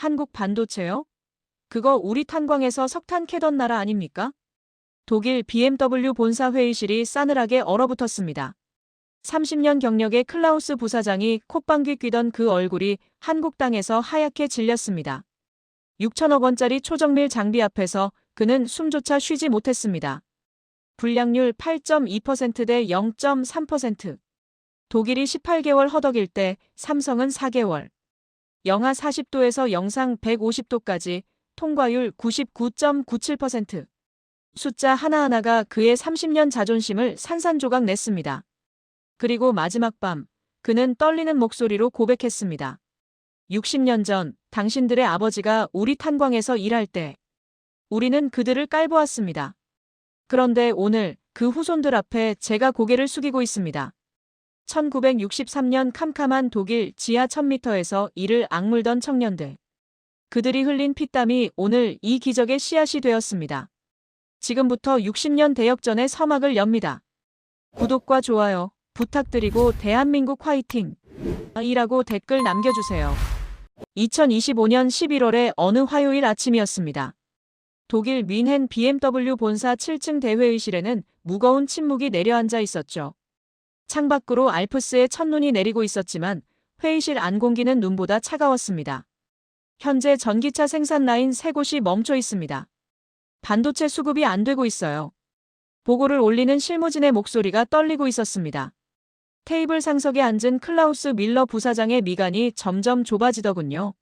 한국 반도체요? 그거 우리 탄광에서 석탄 캐던 나라 아닙니까? 독일 BMW 본사 회의실이 싸늘하게 얼어붙었습니다. 30년 경력의 클라우스 부사장이 콧방귀 뀌던 그 얼굴이 한국 땅에서 하얗게 질렸습니다. 6천억 원짜리 초정밀 장비 앞에서 그는 숨조차 쉬지 못했습니다. 불량률 8.2%대 0.3%. 독일이 18개월 허덕일 때 삼성은 4개월. 영하 40도에서 영상 150도까지 통과율 99.97%. 숫자 하나하나가 그의 30년 자존심을 산산조각 냈습니다. 그리고 마지막 밤, 그는 떨리는 목소리로 고백했습니다. 60년 전 당신들의 아버지가 우리 탄광에서 일할 때 우리는 그들을 깔보았습니다. 그런데 오늘 그 후손들 앞에 제가 고개를 숙이고 있습니다. 1963년 캄캄한 독일 지하 1000m에서 이를 악물던 청년들. 그들이 흘린 피땀이 오늘 이 기적의 씨앗이 되었습니다. 지금부터 60년 대역전의 서막을 엽니다. 구독과 좋아요 부탁드리고 대한민국 화이팅! 이라고 댓글 남겨주세요. 2025년 11월의 어느 화요일 아침이었습니다. 독일 뮌헨 BMW 본사 7층 대회의실에는 무거운 침묵이 내려앉아 있었죠. 창밖으로 알프스의 첫눈이 내리고 있었지만 회의실 안 공기는 눈보다 차가웠습니다. 현재 전기차 생산 라인 3곳이 멈춰 있습니다. 반도체 수급이 안 되고 있어요. 보고를 올리는 실무진의 목소리가 떨리고 있었습니다. 테이블 상석에 앉은 클라우스 밀러 부사장의 미간이 점점 좁아지더군요.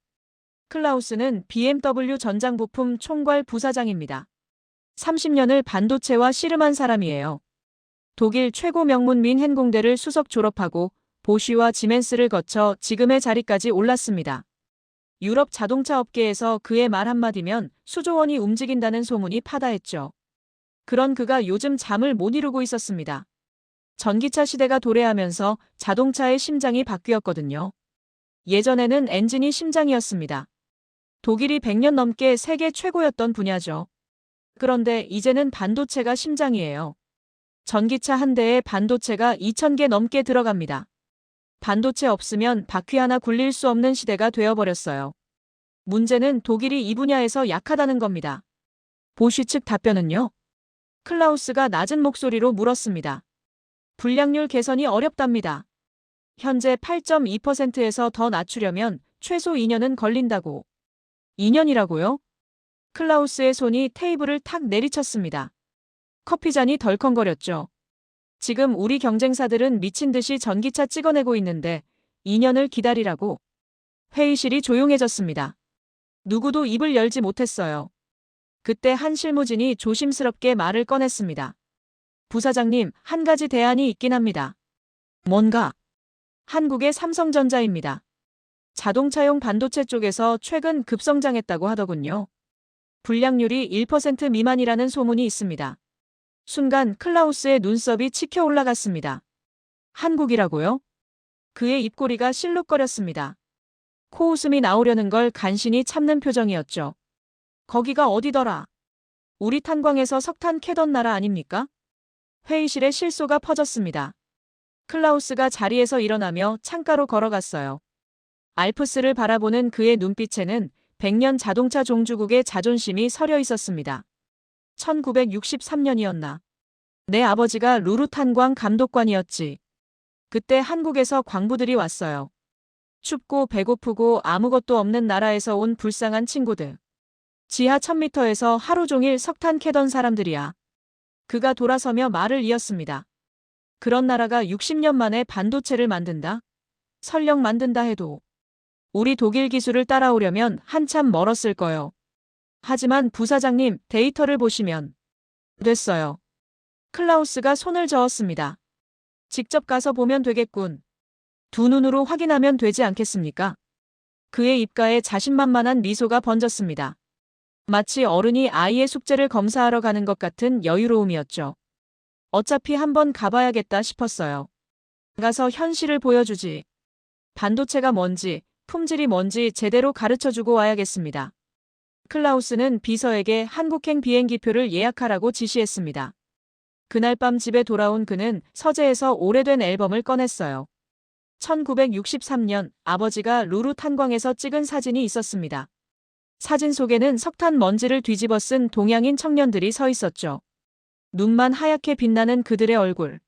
클라우스는 BMW 전장부품 총괄 부사장입니다. 30년을 반도체와 씨름한 사람이에요. 독일 최고 명문 뮌헨 공대를 수석 졸업하고 보쉬와 지멘스를 거쳐 지금의 자리까지 올랐습니다. 유럽 자동차 업계에서 그의 말 한마디면 수조 원이 움직인다는 소문이 파다했죠. 그런 그가 요즘 잠을 못 이루고 있었습니다. 전기차 시대가 도래하면서 자동차의 심장이 바뀌었거든요. 예전에는 엔진이 심장이었습니다. 독일이 100년 넘게 세계 최고였던 분야죠. 그런데 이제는 반도체가 심장이에요. 전기차 한 대에 반도체가 2,000개 넘게 들어갑니다. 반도체 없으면 바퀴 하나 굴릴 수 없는 시대가 되어버렸어요. 문제는 독일이 이 분야에서 약하다는 겁니다. 보쉬 측 답변은요? 클라우스가 낮은 목소리로 물었습니다. 불량률 개선이 어렵답니다. 현재 8.2%에서 더 낮추려면 최소 2년은 걸린다고. 2년이라고요? 클라우스의 손이 테이블을 탁 내리쳤습니다. 커피잔이 덜컹거렸죠. 지금 우리 경쟁사들은 미친 듯이 전기차 찍어내고 있는데 2년을 기다리라고. 회의실이 조용해졌습니다. 누구도 입을 열지 못했어요. 그때 한 실무진이 조심스럽게 말을 꺼냈습니다. 부사장님, 한 가지 대안이 있긴 합니다. 뭔가? 한국의 삼성전자입니다. 자동차용 반도체 쪽에서 최근 급성장했다고 하더군요. 불량률이 1% 미만이라는 소문이 있습니다. 순간 클라우스의 눈썹이 치켜 올라갔습니다. 한국이라고요? 그의 입꼬리가 실룩거렸습니다. 코웃음이 나오려는 걸 간신히 참는 표정이었죠. 거기가 어디더라? 우리 탄광에서 석탄 캐던 나라 아닙니까? 회의실에 실소가 퍼졌습니다. 클라우스가 자리에서 일어나며 창가로 걸어갔어요. 알프스를 바라보는 그의 눈빛에는 100년 자동차 종주국의 자존심이 서려 있었습니다. 1963년이었나. 내 아버지가 루르탄광 감독관이었지. 그때 한국에서 광부들이 왔어요. 춥고 배고프고 아무것도 없는 나라에서 온 불쌍한 친구들. 지하 1000m에서 하루 종일 석탄 캐던 사람들이야. 그가 돌아서며 말을 이었습니다. 그런 나라가 60년 만에 반도체를 만든다? 설령 만든다 해도 우리 독일 기술을 따라오려면 한참 멀었을 거요. 하지만 부사장님, 데이터를 보시면 됐어요. 클라우스가 손을 저었습니다. 직접 가서 보면 되겠군. 두 눈으로 확인하면 되지 않겠습니까? 그의 입가에 자신만만한 미소가 번졌습니다. 마치 어른이 아이의 숙제를 검사하러 가는 것 같은 여유로움이었죠. 어차피 한번 가봐야겠다 싶었어요. 가서 현실을 보여주지. 반도체가 뭔지, 품질이 뭔지 제대로 가르쳐주고 와야겠습니다. 클라우스는 비서에게 한국행 비행기표를 예약하라고 지시했습니다. 그날 밤 집에 돌아온 그는 서재에서 오래된 앨범을 꺼냈어요. 1963년 아버지가 루르탄광에서 찍은 사진이 있었습니다. 사진 속에는 석탄 먼지를 뒤집어 쓴 동양인 청년들이 서 있었죠. 눈만 하얗게 빛나는 그들의 얼굴.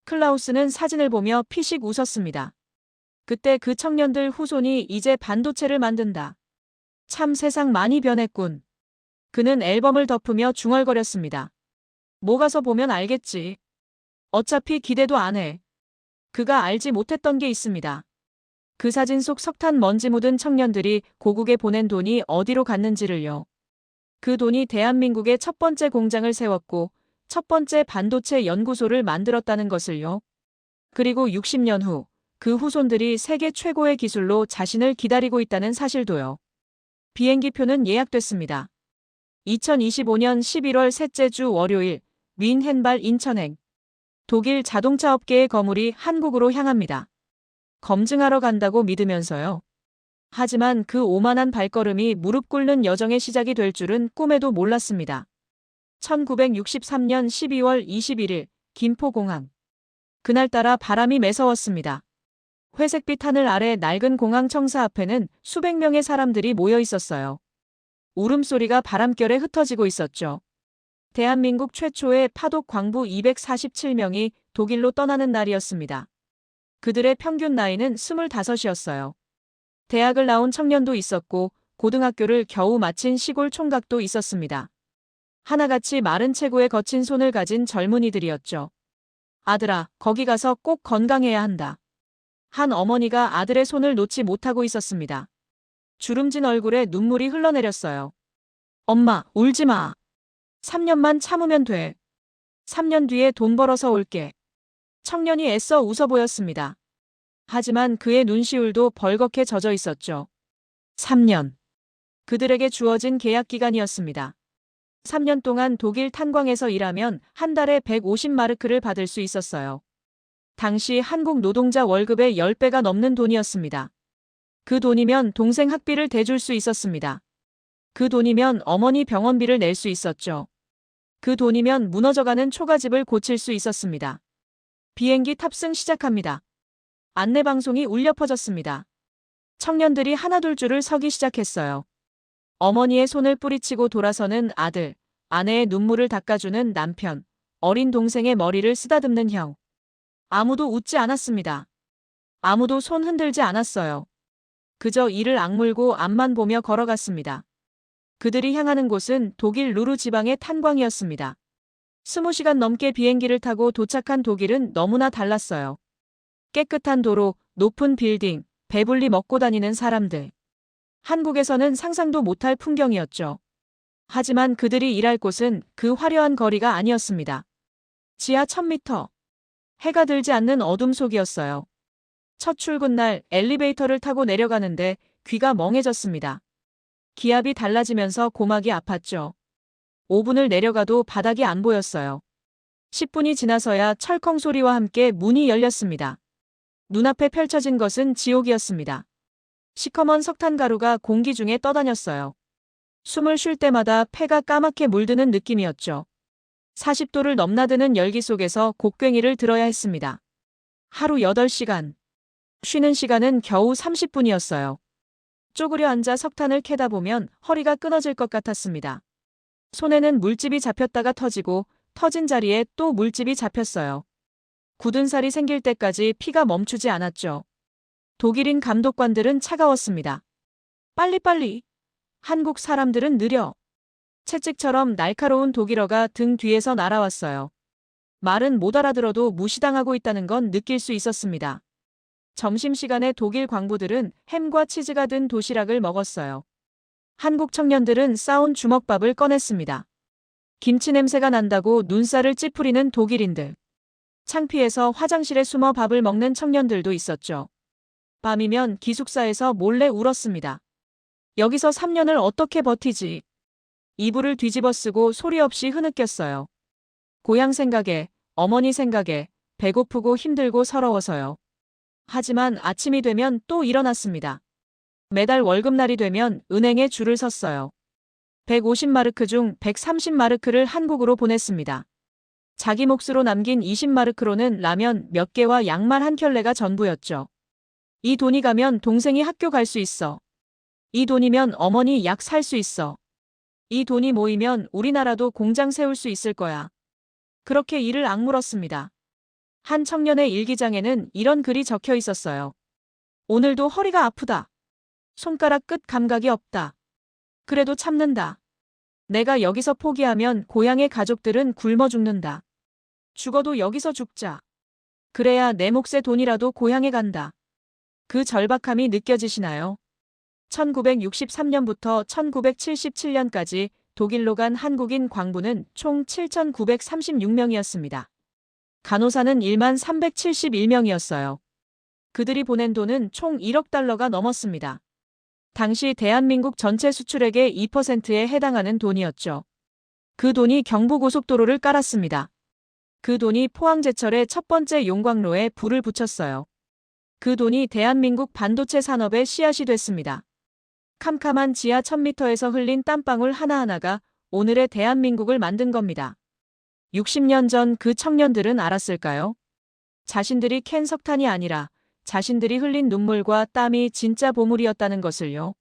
클라우스는 사진을 보며 피식 웃었습니다. 그때 그 청년들 후손이 이제 반도체를 만든다. 참 세상 많이 변했군. 그는 앨범을 덮으며 중얼거렸습니다. 뭐 가서 보면 알겠지. 어차피 기대도 안 해. 그가 알지 못했던 게 있습니다. 그 사진 속 석탄 먼지 묻은 청년들이 고국에 보낸 돈이 어디로 갔는지를요. 그 돈이 대한민국의 첫 번째 공장을 세웠고 첫 번째 반도체 연구소를 만들었다는 것을요. 그리고 60년 후 그 후손들이 세계 최고의 기술로 자신을 기다리고 있다는 사실도요. 비행기표는 예약됐습니다. 2025년 11월 셋째 주 월요일 윈헨발 인천행. 독일 자동차 업계의 거물이 한국으로 향합니다. 검증하러 간다고 믿으면서요. 하지만 그 오만한 발걸음이 무릎 꿇는 여정의 시작이 될 줄은 꿈에도 몰랐습니다. 1963년 12월 21일 김포공항. 그날따라 바람이 매서웠습니다. 회색빛 하늘 아래 낡은 공항 청사 앞에는 수백 명의 사람들이 모여 있었어요. 울음소리가 바람결에 흩어지고 있었죠. 대한민국 최초의 파독 광부 247명이 독일로 떠나는 날이었습니다. 그들의 평균 나이는 25이었어요. 대학을 나온 청년도 있었고 고등학교를 겨우 마친 시골 총각도 있었습니다. 하나같이 마른 체구에 거친 손을 가진 젊은이들이었죠. 아들아, 거기 가서 꼭 건강해야 한다. 한 어머니가 아들의 손을 놓지 못하고 있었습니다. 주름진 얼굴에 눈물이 흘러내렸어요. 엄마, 울지 마. 3년만 참으면 돼. 3년 뒤에 돈 벌어서 올게. 청년이 애써 웃어 보였습니다. 하지만 그의 눈시울도 벌겋게 젖어 있었죠. 3년. 그들에게 주어진 계약 기간이었습니다. 3년 동안 독일 탄광에서 일하면 한 달에 150마르크를 받을 수 있었어요. 당시 한국 노동자 월급의 10배가 넘는 돈이었습니다. 그 돈이면 동생 학비를 대줄 수 있었습니다. 그 돈이면 어머니 병원비를 낼 수 있었죠. 그 돈이면 무너져가는 초가집을 고칠 수 있었습니다. 비행기 탑승 시작합니다. 안내방송이 울려 퍼졌습니다. 청년들이 하나둘 줄을 서기 시작했어요. 어머니의 손을 뿌리치고 돌아서는 아들, 아내의 눈물을 닦아주는 남편, 어린 동생의 머리를 쓰다듬는 형. 아무도 웃지 않았습니다. 아무도 손 흔들지 않았어요. 그저 이를 악물고 앞만 보며 걸어갔습니다. 그들이 향하는 곳은 독일 루르 지방의 탄광이었습니다. 20시간 넘게 비행기를 타고 도착한 독일은 너무나 달랐어요. 깨끗한 도로, 높은 빌딩, 배불리 먹고 다니는 사람들. 한국에서는 상상도 못할 풍경이었죠. 하지만 그들이 일할 곳은 그 화려한 거리가 아니었습니다. 지하 1000m. 해가 들지 않는 어둠 속이었어요. 첫 출근 날 엘리베이터를 타고 내려가는데 귀가 멍해졌습니다. 기압이 달라지면서 고막이 아팠죠. 5분을 내려가도 바닥이 안 보였어요. 10분이 지나서야 철컹 소리와 함께 문이 열렸습니다. 눈앞에 펼쳐진 것은 지옥이었습니다. 시커먼 석탄가루가 공기 중에 떠다녔어요. 숨을 쉴 때마다 폐가 까맣게 물드는 느낌이었죠. 40도를 넘나드는 열기 속에서 곡괭이를 들어야 했습니다. 하루 8시간. 쉬는 시간은 겨우 30분이었어요. 쪼그려 앉아 석탄을 캐다 보면 허리가 끊어질 것 같았습니다. 손에는 물집이 잡혔다가 터지고 터진 자리에 또 물집이 잡혔어요. 굳은 살이 생길 때까지 피가 멈추지 않았죠. 독일인 감독관들은 차가웠습니다. 빨리빨리. 한국 사람들은 느려. 채찍처럼 날카로운 독일어가 등 뒤에서 날아왔어요. 말은 못 알아들어도 무시당하고 있다는 건 느낄 수 있었습니다. 점심시간에 독일 광부들은 햄과 치즈가 든 도시락을 먹었어요. 한국 청년들은 싸온 주먹밥을 꺼냈습니다. 김치 냄새가 난다고 눈살을 찌푸리는 독일인들. 창피해서 화장실에 숨어 밥을 먹는 청년들도 있었죠. 밤이면 기숙사에서 몰래 울었습니다. 여기서 3년을 어떻게 버티지? 이불을 뒤집어 쓰고 소리 없이 흐느꼈어요. 고향 생각에, 어머니 생각에, 배고프고 힘들고 서러워서요. 하지만 아침이 되면 또 일어났습니다. 매달 월급날이 되면 은행에 줄을 섰어요. 150마르크 중 130마르크를 한국으로 보냈습니다. 자기 몫으로 남긴 20마르크로는 라면 몇 개와 양말 한 켤레가 전부였죠. 이 돈이 가면 동생이 학교 갈 수 있어. 이 돈이면 어머니 약 살 수 있어. 이 돈이 모이면 우리나라도 공장 세울 수 있을 거야. 그렇게 이를 악물었습니다. 한 청년의 일기장에는 이런 글이 적혀 있었어요. 오늘도 허리가 아프다. 손가락 끝 감각이 없다. 그래도 참는다. 내가 여기서 포기하면 고향의 가족들은 굶어 죽는다. 죽어도 여기서 죽자. 그래야 내 몫의 돈이라도 고향에 간다. 그 절박함이 느껴지시나요? 1963년부터 1977년까지 독일로 간 한국인 광부는 총 7,936명이었습니다. 간호사는 1만 371명이었어요. 그들이 보낸 돈은 총 1억 달러가 넘었습니다. 당시 대한민국 전체 수출액의 2%에 해당하는 돈이었죠. 그 돈이 경부고속도로를 깔았습니다. 그 돈이 포항제철의 첫 번째 용광로에 불을 붙였어요. 그 돈이 대한민국 반도체 산업의 씨앗이 됐습니다. 캄캄한 지하 1000m에서 흘린 땀방울 하나하나가 오늘의 대한민국을 만든 겁니다. 60년 전 그 청년들은 알았을까요? 자신들이 캔 석탄이 아니라 자신들이 흘린 눈물과 땀이 진짜 보물이었다는 것을요.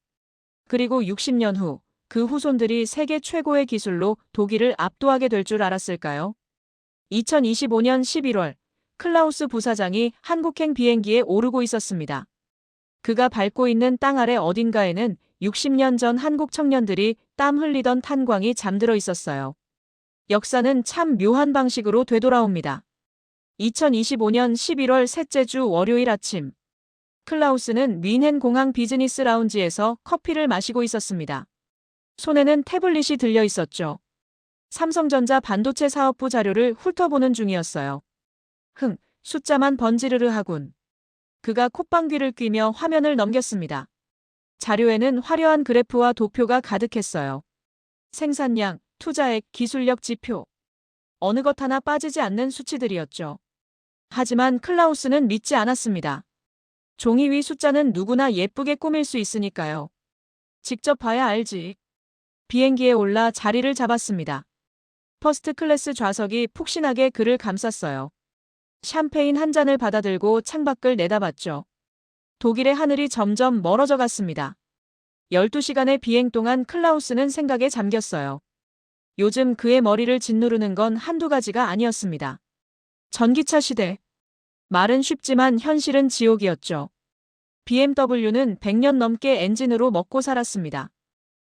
그리고 60년 후 그 후손들이 세계 최고의 기술로 독일을 압도하게 될 줄 알았을까요? 2025년 11월 클라우스 부사장이 한국행 비행기에 오르고 있었습니다. 그가 밟고 있는 땅 아래 어딘가에는 60년 전 한국 청년들이 땀 흘리던 탄광이 잠들어 있었어요. 역사는 참 묘한 방식으로 되돌아옵니다. 2025년 11월 셋째 주 월요일 아침. 클라우스는 뮌헨 공항 비즈니스 라운지에서 커피를 마시고 있었습니다. 손에는 태블릿이 들려 있었죠. 삼성전자 반도체 사업부 자료를 훑어보는 중이었어요. 숫자만 번지르르 하군. 그가 콧방귀를 뀌며 화면을 넘겼습니다. 자료에는 화려한 그래프와 도표가 가득했어요. 생산량, 투자액, 기술력 지표. 어느 것 하나 빠지지 않는 수치들이었죠. 하지만 클라우스는 믿지 않았습니다. 종이 위 숫자는 누구나 예쁘게 꾸밀 수 있으니까요. 직접 봐야 알지. 비행기에 올라 자리를 잡았습니다. 퍼스트 클래스 좌석이 푹신하게 그를 감쌌어요. 샴페인 한 잔을 받아들고 창밖을 내다봤죠. 독일의 하늘이 점점 멀어져 갔습니다. 12시간의 비행 동안 클라우스는 생각에 잠겼어요. 요즘 그의 머리를 짓누르는 건 한두 가지가 아니었습니다. 전기차 시대. 말은 쉽지만 현실은 지옥이었죠. BMW는 100년 넘게 엔진으로 먹고 살았습니다.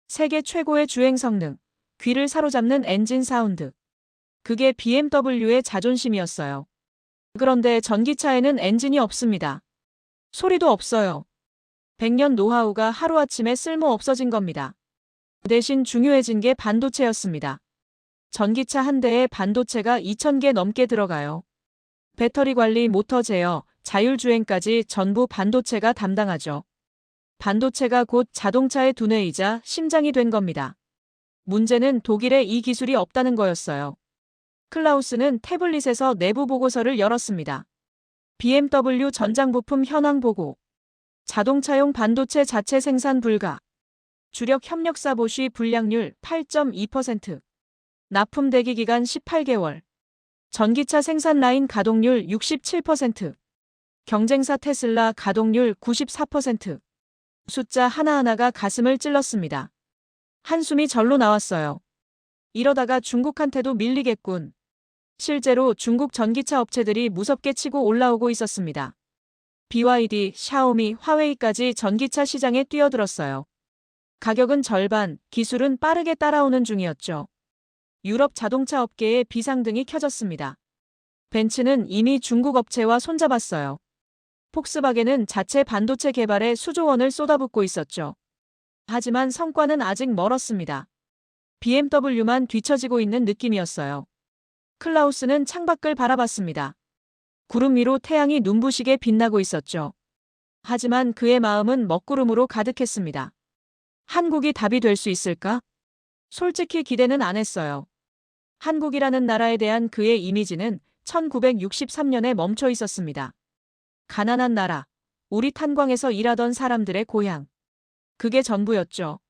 세계 최고의 주행 성능, 귀를 사로잡는 엔진 사운드. 그게 BMW의 자존심이었어요. 그런데 전기차에는 엔진이 없습니다. 소리도 없어요. 100년 노하우가 하루아침에 쓸모 없어진 겁니다. 대신 중요해진 게 반도체였습니다. 전기차 한 대에 반도체가 2,000개 넘게 들어가요. 배터리 관리, 모터 제어, 자율주행까지 전부 반도체가 담당하죠. 반도체가 곧 자동차의 두뇌이자 심장이 된 겁니다. 문제는 독일에 이 기술이 없다는 거였어요. 클라우스는 태블릿에서 내부 보고서를 열었습니다. BMW 전장 부품 현황 보고. 자동차용 반도체 자체 생산 불가. 주력 협력사 보쉬 불량률 8.2%. 납품 대기 기간 18개월. 전기차 생산 라인 가동률 67%. 경쟁사 테슬라 가동률 94%. 숫자 하나하나가 가슴을 찔렀습니다. 한숨이 절로 나왔어요. 이러다가 중국한테도 밀리겠군. 실제로 중국 전기차 업체들이 무섭게 치고 올라오고 있었습니다. BYD, 샤오미, 화웨이까지 전기차 시장에 뛰어들었어요. 가격은 절반, 기술은 빠르게 따라오는 중이었죠. 유럽 자동차 업계에 비상등이 켜졌습니다. 벤츠는 이미 중국 업체와 손잡았어요. 폭스바겐은 자체 반도체 개발에 수조 원을 쏟아붓고 있었죠. 하지만 성과는 아직 멀었습니다. BMW만 뒤처지고 있는 느낌이었어요. 클라우스는 창밖을 바라봤습니다. 구름 위로 태양이 눈부시게 빛나고 있었죠. 하지만 그의 마음은 먹구름으로 가득했습니다. 한국이 답이 될 수 있을까? 솔직히 기대는 안 했어요. 한국이라는 나라에 대한 그의 이미지는 1963년에 멈춰 있었습니다. 가난한 나라, 우리 탄광에서 일하던 사람들의 고향. 그게 전부였죠.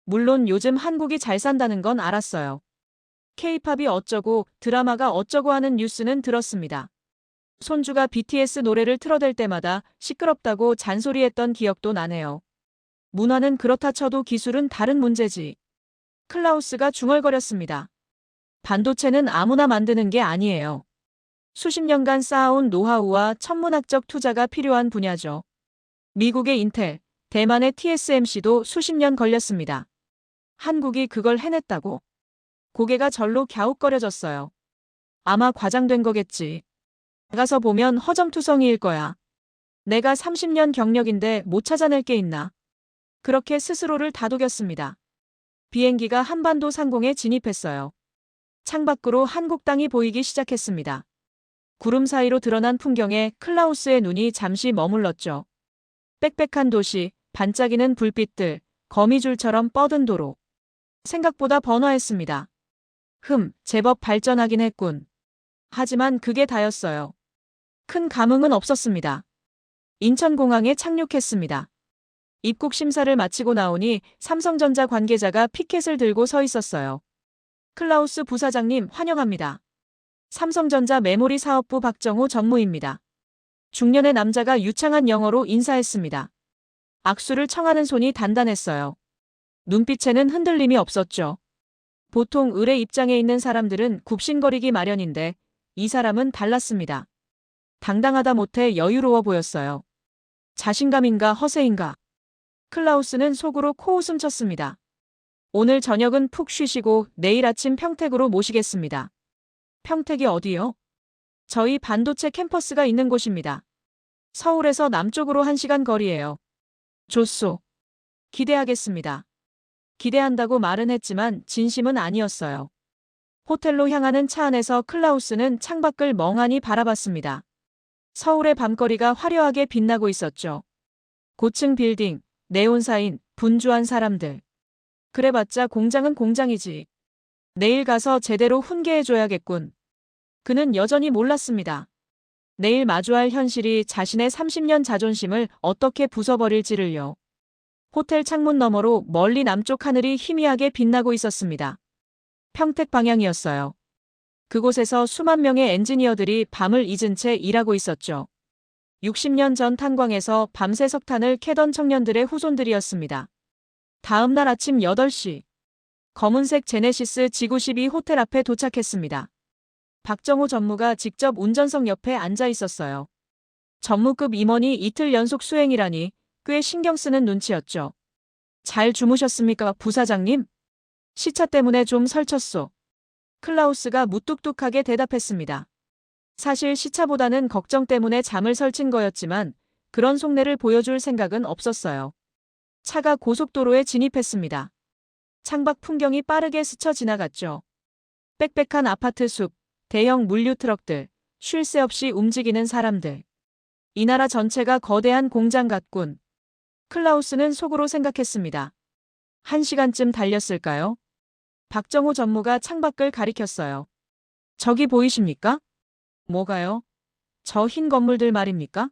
물론 요즘 한국이 잘 산다는 건 알았어요. K-팝이 어쩌고 드라마가 어쩌고 하는 뉴스는 들었습니다. 손주가 BTS 노래를 틀어댈 때마다 시끄럽다고 잔소리했던 기억도 나네요. 문화는 그렇다 쳐도 기술은 다른 문제지. 클라우스가 중얼거렸습니다. 반도체는 아무나 만드는 게 아니에요. 수십 년간 쌓아온 노하우와 천문학적 투자가 필요한 분야죠. 미국의 인텔, 대만의 TSMC도 수십 년 걸렸습니다. 한국이 그걸 해냈다고? 고개가 절로 갸웃거려졌어요. 아마 과장된 거겠지. 나가서 보면 허점투성이일 거야. 내가 30년 경력인데 못 찾아낼 게 있나. 그렇게 스스로를 다독였습니다. 비행기가 한반도 상공에 진입했어요. 창밖으로 한국 땅이 보이기 시작했습니다. 구름 사이로 드러난 풍경에 클라우스의 눈이 잠시 머물렀죠. 빽빽한 도시, 반짝이는 불빛들, 거미줄처럼 뻗은 도로. 생각보다 번화했습니다. 제법 발전하긴 했군. 하지만 그게 다였어요. 큰 감흥은 없었습니다. 인천공항에 착륙했습니다. 입국 심사를 마치고 나오니 삼성전자 관계자가 피켓을 들고 서 있었어요. 클라우스 부사장님 환영합니다. 삼성전자 메모리 사업부 박정호 전무입니다. 중년의 남자가 유창한 영어로 인사했습니다. 악수를 청하는 손이 단단했어요. 눈빛에는 흔들림이 없었죠. 보통 을의 입장에 있는 사람들은 굽신거리기 마련인데 이 사람은 달랐습니다. 당당하다 못해 여유로워 보였어요. 자신감인가 허세인가. 클라우스는 속으로 코웃음 쳤습니다. 오늘 저녁은 푹 쉬시고 내일 아침 평택으로 모시겠습니다. 평택이 어디요? 저희 반도체 캠퍼스가 있는 곳입니다. 서울에서 남쪽으로 1시간 거리예요. 좋소. 기대하겠습니다. 기대한다고 말은 했지만 진심은 아니었어요. 호텔로 향하는 차 안에서 클라우스는 창밖을 멍하니 바라봤습니다. 서울의 밤거리가 화려하게 빛나고 있었죠. 고층 빌딩, 네온사인, 분주한 사람들. 그래봤자 공장은 공장이지. 내일 가서 제대로 훈계해줘야겠군. 그는 여전히 몰랐습니다. 내일 마주할 현실이 자신의 30년 자존심을 어떻게 부숴버릴지를요. 호텔 창문 너머로 멀리 남쪽 하늘이 희미하게 빛나고 있었습니다. 평택 방향이었어요. 그곳에서 수만 명의 엔지니어들이 밤을 잊은 채 일하고 있었죠. 60년 전 탄광에서 밤새 석탄을 캐던 청년들의 후손들이었습니다. 다음 날 아침 8시. 검은색 제네시스 G92 호텔 앞에 도착했습니다. 박정호 전무가 직접 운전석 옆에 앉아 있었어요. 전무급 임원이 이틀 연속 수행이라니 꽤 신경 쓰는 눈치였죠. 잘 주무셨습니까, 부사장님? 시차 때문에 좀 설쳤소. 클라우스가 무뚝뚝하게 대답했습니다. 사실 시차보다는 걱정 때문에 잠을 설친 거였지만 그런 속내를 보여줄 생각은 없었어요. 차가 고속도로에 진입했습니다. 창밖 풍경이 빠르게 스쳐 지나갔죠. 빽빽한 아파트 숲, 대형 물류 트럭들, 쉴 새 없이 움직이는 사람들. 이 나라 전체가 거대한 공장 같군. 클라우스는 속으로 생각했습니다. 1시간쯤 달렸을까요? 박정호 전무가 창밖을 가리켰어요. 저기 보이십니까? 뭐가요? 저 흰 건물들 말입니까?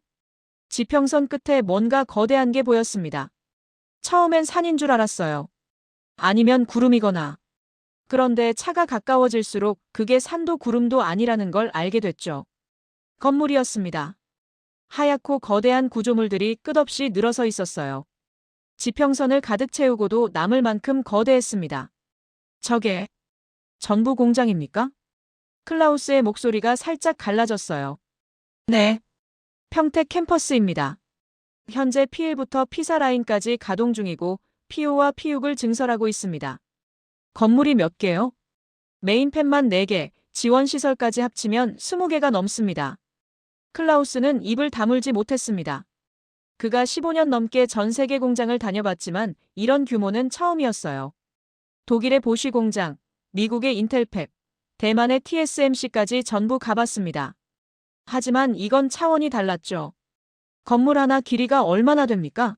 지평선 끝에 뭔가 거대한 게 보였습니다. 처음엔 산인 줄 알았어요. 아니면 구름이거나. 그런데 차가 가까워질수록 그게 산도 구름도 아니라는 걸 알게 됐죠. 건물이었습니다. 하얗고 거대한 구조물들이 끝없이 늘어서 있었어요. 지평선을 가득 채우고도 남을 만큼 거대했습니다. 저게 전부 공장입니까? 클라우스의 목소리가 살짝 갈라졌어요. 네. 평택 캠퍼스입니다. 현재 P1부터 P4 라인까지 가동 중이고 P5와 P6을 증설하고 있습니다. 건물이 몇 개요? 메인팬만 4개, 지원시설까지 합치면 20개가 넘습니다. 클라우스는 입을 다물지 못했습니다. 그가 15년 넘게 전 세계 공장을 다녀봤지만 이런 규모는 처음이었어요. 독일의 보쉬 공장, 미국의 인텔팹, 대만의 TSMC까지 전부 가봤습니다. 하지만 이건 차원이 달랐죠. 건물 하나 길이가 얼마나 됩니까?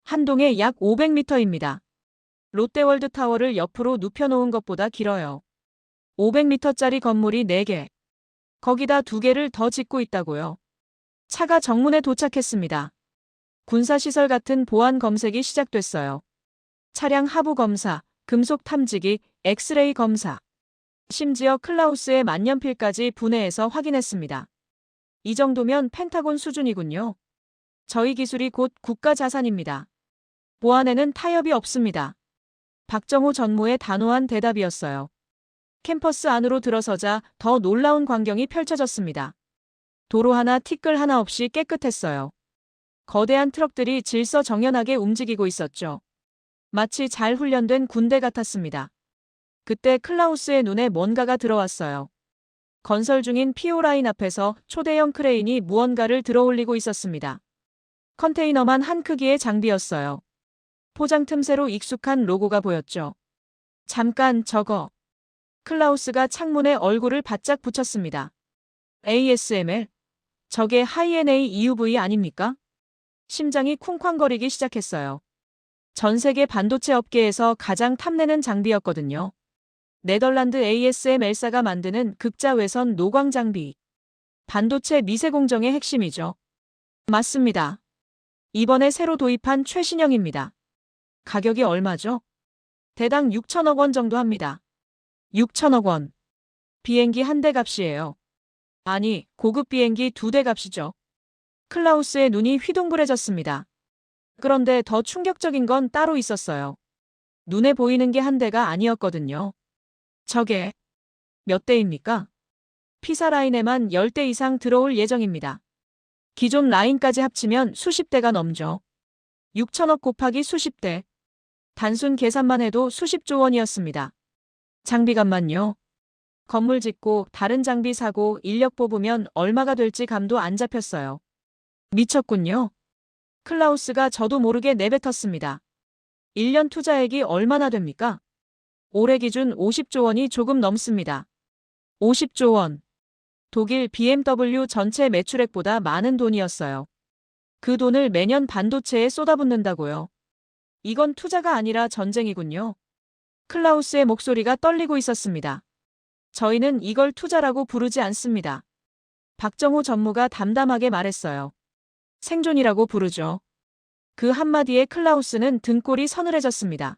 한 동에 약 500m입니다. 롯데월드타워를 옆으로 눕혀놓은 것보다 길어요. 500m짜리 건물이 4개. 거기다 2개를 더 짓고 있다고요. 차가 정문에 도착했습니다. 군사시설 같은 보안 검색이 시작됐어요. 차량 하부 검사, 금속 탐지기, 엑스레이 검사. 심지어 클라우스의 만년필까지 분해해서 확인했습니다. 이 정도면 펜타곤 수준이군요. 저희 기술이 곧 국가 자산입니다. 보안에는 타협이 없습니다. 박정호 전무의 단호한 대답이었어요. 캠퍼스 안으로 들어서자 더 놀라운 광경이 펼쳐졌습니다. 도로 하나 티끌 하나 없이 깨끗했어요. 거대한 트럭들이 질서정연하게 움직이고 있었죠. 마치 잘 훈련된 군대 같았습니다. 그때 클라우스의 눈에 뭔가가 들어왔어요. 건설 중인 피오라인 앞에서 초대형 크레인이 무언가를 들어올리고 있었습니다. 컨테이너만 한 크기의 장비였어요. 포장 틈새로 익숙한 로고가 보였죠. 잠깐 저거. 클라우스가 창문에 얼굴을 바짝 붙였습니다. ASML? 저게 하이엔A EUV 아닙니까? 심장이 쿵쾅거리기 시작했어요. 전 세계 반도체 업계에서 가장 탐내는 장비였거든요. 네덜란드 ASML사가 만드는 극자 외선 노광 장비. 반도체 미세 공정의 핵심이죠. 맞습니다. 이번에 새로 도입한 최신형입니다. 가격이 얼마죠? 대당 6천억 원 정도 합니다. 6천억 원. 비행기 한 대 값이에요. 아니, 고급 비행기 2대 값이죠. 클라우스의 눈이 휘둥그레졌습니다. 그런데 더 충격적인 건 따로 있었어요. 눈에 보이는 게 한 대가 아니었거든요. 저게 몇 대입니까? 피사 라인에만 10대 이상 들어올 예정입니다. 기존 라인까지 합치면 수십 대가 넘죠. 6천억 곱하기 수십 대. 단순 계산만 해도 수십조 원이었습니다. 장비값만요. 건물 짓고 다른 장비 사고 인력 뽑으면 얼마가 될지 감도 안 잡혔어요. 미쳤군요. 클라우스가 저도 모르게 내뱉었습니다. 1년 투자액이 얼마나 됩니까? 올해 기준 50조 원이 조금 넘습니다. 50조 원. 독일 BMW 전체 매출액보다 많은 돈이었어요. 그 돈을 매년 반도체에 쏟아붓는다고요. 이건 투자가 아니라 전쟁이군요. 클라우스의 목소리가 떨리고 있었습니다. 저희는 이걸 투자라고 부르지 않습니다. 박정호 전무가 담담하게 말했어요. 생존이라고 부르죠. 그 한마디에 클라우스는 등골이 서늘해졌습니다.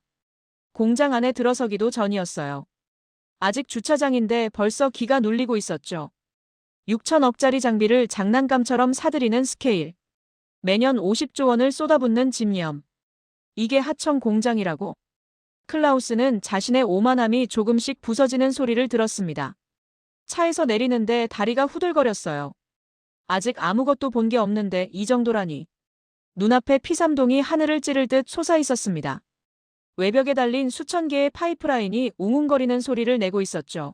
공장 안에 들어서기도 전이었어요. 아직 주차장인데 벌써 기가 눌리고 있었죠. 6천억짜리 장비를 장난감처럼 사들이는 스케일. 매년 50조 원을 쏟아붓는 집념. 이게 하청 공장이라고? 클라우스는 자신의 오만함이 조금씩 부서지는 소리를 들었습니다. 차에서 내리는데 다리가 후들거렸어요. 아직 아무것도 본 게 없는데 이 정도라니. 눈앞에 피삼동이 하늘을 찌를 듯 솟아 있었습니다. 외벽에 달린 수천 개의 파이프라인이 웅웅거리는 소리를 내고 있었죠.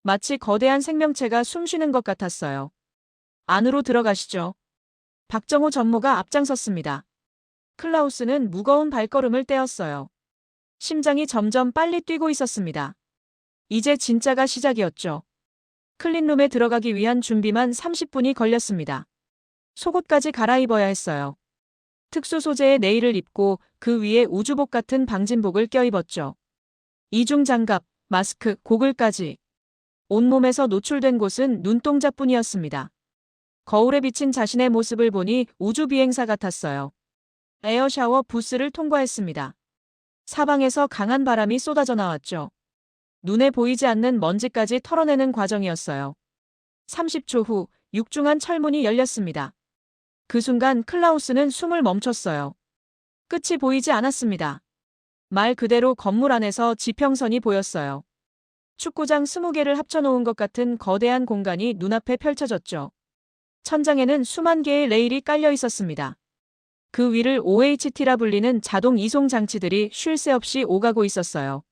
마치 거대한 생명체가 숨쉬는 것 같았어요. 안으로 들어가시죠. 박정호 전무가 앞장섰습니다. 클라우스는 무거운 발걸음을 떼었어요. 심장이 점점 빨리 뛰고 있었습니다. 이제 진짜가 시작이었죠. 클린룸에 들어가기 위한 준비만 30분이 걸렸습니다. 속옷까지 갈아입어야 했어요. 특수 소재의 네일을 입고 그 위에 우주복 같은 방진복을 껴입었죠. 이중 장갑, 마스크, 고글까지. 온몸에서 노출된 곳은 눈동자뿐이었습니다. 거울에 비친 자신의 모습을 보니 우주 비행사 같았어요. 에어샤워 부스를 통과했습니다. 사방에서 강한 바람이 쏟아져 나왔죠. 눈에 보이지 않는 먼지까지 털어내는 과정이었어요. 30초 후 육중한 철문이 열렸습니다. 그 순간 클라우스는 숨을 멈췄어요. 끝이 보이지 않았습니다. 말 그대로 건물 안에서 지평선이 보였어요. 축구장 20개를 합쳐놓은 것 같은 거대한 공간이 눈앞에 펼쳐졌죠. 천장에는 수만 개의 레일이 깔려 있었습니다. 그 위를 OHT라 불리는 자동 이송 장치들이 쉴 새 없이 오가고 있었어요.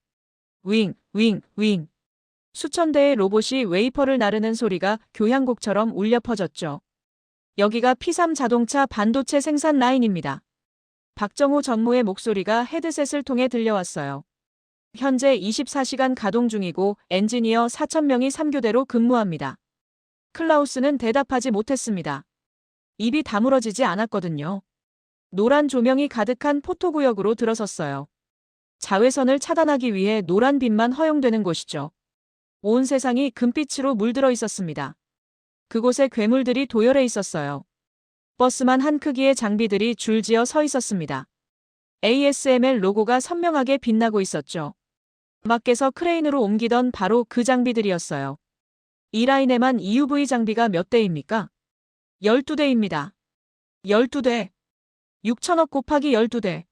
윙, 윙, 윙. 수천 대의 로봇이 웨이퍼를 나르는 소리가 교향곡처럼 울려 퍼졌죠. 여기가 P3 자동차 반도체 생산 라인입니다. 박정호 전무의 목소리가 헤드셋을 통해 들려왔어요. 현재 24시간 가동 중이고 엔지니어 4,000명이 3교대로 근무합니다. 클라우스는 대답하지 못했습니다. 입이 다물어지지 않았거든요. 노란 조명이 가득한 포토구역으로 들어섰어요. 자외선을 차단하기 위해 노란 빛만 허용되는 곳이죠. 온 세상이 금빛으로 물들어 있었습니다. 그곳에 괴물들이 도열해 있었어요. 버스만 한 크기의 장비들이 줄지어 서 있었습니다. ASML 로고가 선명하게 빛나고 있었죠. 밖에서 크레인으로 옮기던 바로 그 장비들이었어요. 이 라인에만 EUV 장비가 몇 대입니까? 12대입니다. 12대. 6천억 곱하기 12대.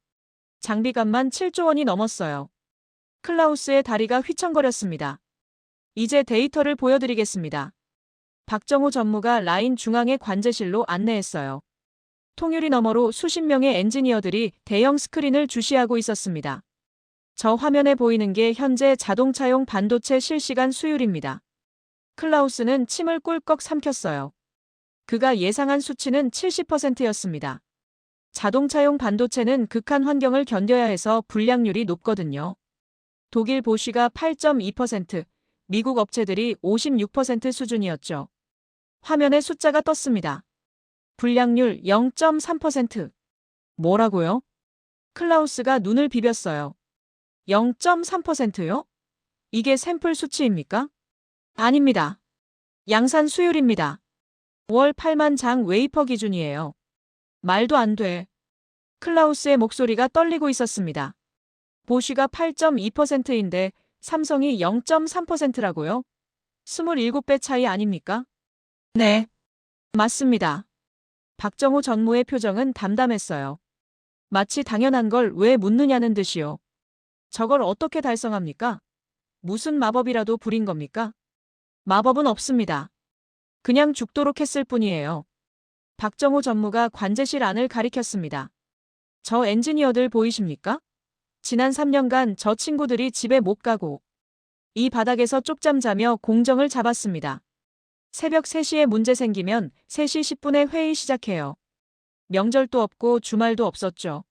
장비값만 7조 원이 넘었어요. 클라우스의 다리가 휘청거렸습니다. 이제 데이터를 보여드리겠습니다. 박정호 전무가 라인 중앙의 관제실로 안내했어요. 통유리 너머로 수십 명의 엔지니어들이 대형 스크린을 주시하고 있었습니다. 저 화면에 보이는 게 현재 자동차용 반도체 실시간 수율입니다. 클라우스는 침을 꿀꺽 삼켰어요. 그가 예상한 수치는 70%였습니다. 자동차용 반도체는 극한 환경을 견뎌야 해서 불량률이 높거든요. 독일 보쉬가 8.2%, 미국 업체들이 56% 수준이었죠. 화면에 숫자가 떴습니다. 불량률 0.3%. 뭐라고요? 클라우스가 눈을 비볐어요. 0.3%요? 이게 샘플 수치입니까? 아닙니다. 양산 수율입니다. 월 8만 장 웨이퍼 기준이에요. 말도 안 돼. 클라우스의 목소리가 떨리고 있었습니다. 보쉬가 8.2%인데 삼성이 0.3%라고요? 27배 차이 아닙니까? 네. 맞습니다. 박정호 전무의 표정은 담담했어요. 마치 당연한 걸 왜 묻느냐는 듯이요. 저걸 어떻게 달성합니까? 무슨 마법이라도 부린 겁니까? 마법은 없습니다. 그냥 죽도록 했을 뿐이에요. 박정호 전무가 관제실 안을 가리켰습니다. 저 엔지니어들 보이십니까? 지난 3년간 저 친구들이 집에 못 가고 이 바닥에서 쪽잠 자며 공정을 잡았습니다. 새벽 3시에 문제 생기면 3시 10분에 회의 시작해요. 명절도 없고 주말도 없었죠.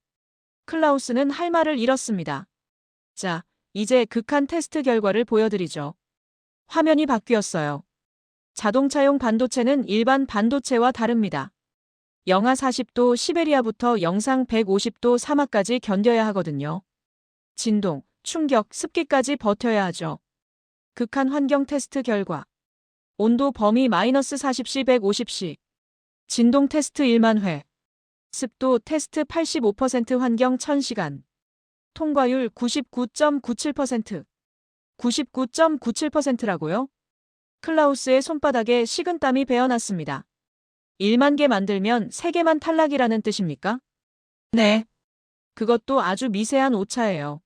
클라우스는 할 말을 잃었습니다. 자, 이제 극한 테스트 결과를 보여드리죠. 화면이 바뀌었어요. 자동차용 반도체는 일반 반도체와 다릅니다. 영하 40도 시베리아부터 영상 150도 사막까지 견뎌야 하거든요. 진동, 충격, 습기까지 버텨야 하죠. 극한 환경 테스트 결과. 온도 범위 마이너스 40시 150시. 진동 테스트 1만 회. 습도 테스트 85% 환경 1000시간. 통과율 99.97%. 99.97%라고요? 클라우스의 손바닥에 식은땀이 배어났습니다. 1만 개 만들면 3개만 탈락이라는 뜻입니까? 네. 그것도 아주 미세한 오차예요.